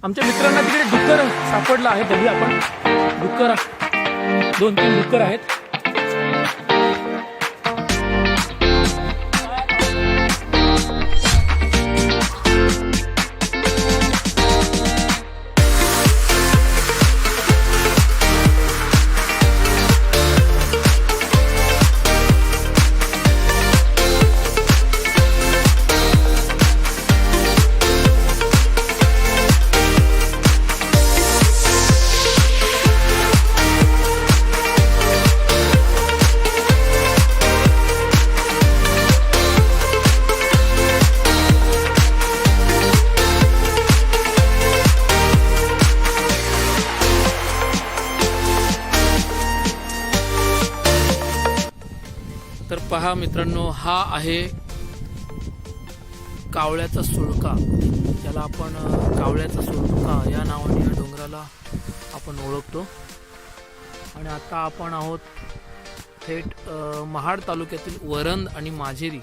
आमच्या मित्रांना तिकडे डुक्कर सापडला आहे. बघूया आपण. डुक्कर 2-3 डुक्कर आहेत. तर पहा मित्रांनो, हा आहे कावळ्याचा सुळका. ज्याला आपण कावळ्याचा सुळका या नावाने या डोंगराला आपण ओळखतो. आणि आता आपण आहोत थेट महाड तालुक्यातील वरंद आणि माझेरी,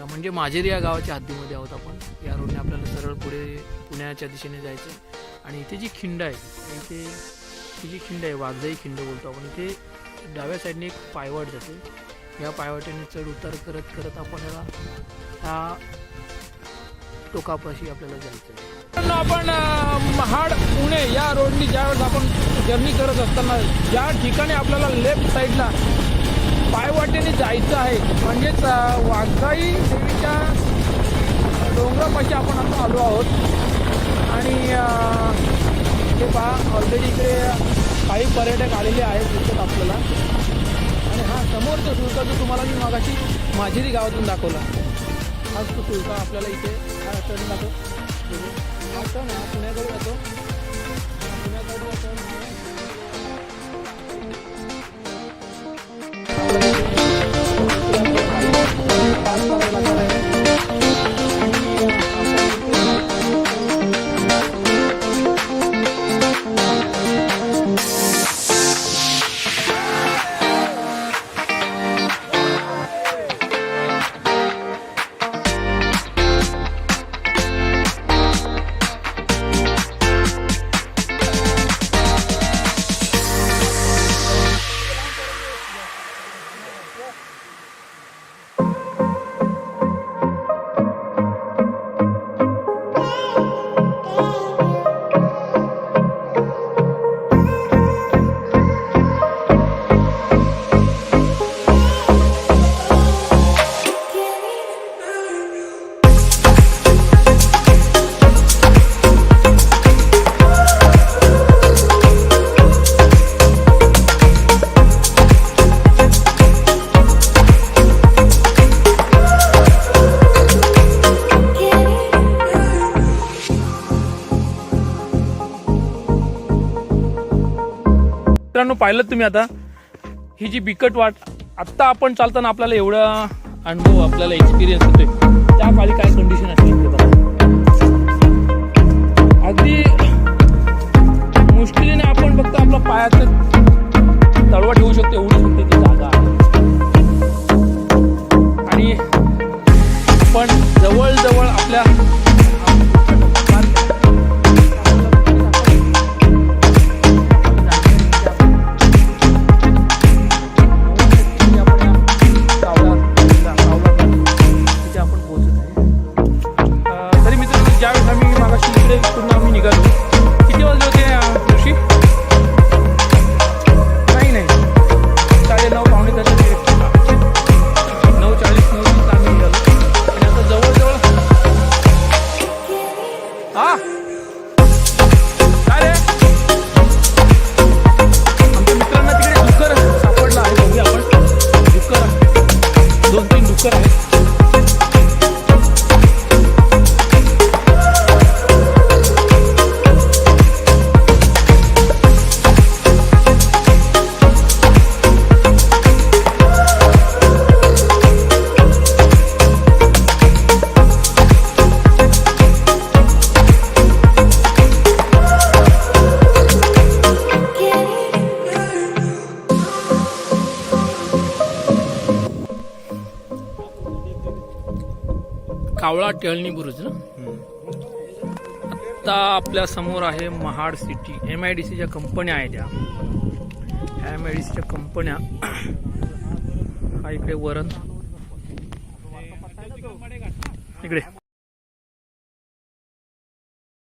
म्हणजे माझेरी या गावाच्या हद्दीमध्ये आहोत आपण. या रोडने आपल्याला सरळ पुढे पुण्याच्या दिशेने जायचं आहे. आणि इथे जी खिंड आहे, इथे ही जी खिंड आहे, वाघजाई खिंड बोलतो आपण, इथे डाव्या साईडने एक पायवाट जाते. या पायवाटेने चढ उतार करत करत आपण ह्या टोकापाशी आपल्याला जायचं आहे. आपण महाड पुणे या रोडनी ज्यावेळेस आपण जर्नी करत असताना ज्या ठिकाणी आपल्याला लेफ्ट साईडला पायवाटेने जायचं आहे, म्हणजेच वाघजाई देवीच्या डोंगरापाशी आपण आता आलो आहोत. आणि हे पहा, ऑलरेडी इकडे काही पर्यटक आलेले आहेत दिसतात आपल्याला. आणि हा समोरचा सुळका जो तुम्हाला मी मागाशी माझेरी गावातून दाखवला, हाच तो सुळका आपल्याला इथे हा टर्न दाखव. हा टर्न हा पुण्याकडे जातो. पुण्याकडे मित्रांनो, पाहिलं तुम्ही आता ही जी बिकट वाट, आत्ता आपण चालताना आपल्याला एवढा अनुभव, आपल्याला एक्सपिरियन्स होतोय. त्या काळी काय कंडिशन असते बघा. अगदी मुश्किलीने आपण फक्त आपला पायाचं तळवा ठेवू शकतो, एवढी फक्त ती जागा आहे. आणि पण जवळजवळ आपल्या कावळा टेळणी बुरुज ना. आता आपल्या समोर आहे महाड सिटी. MIDCच्या कंपन्या आहेत त्या. MIDCच्या कंपन्या. हा इकडे वरण इकडे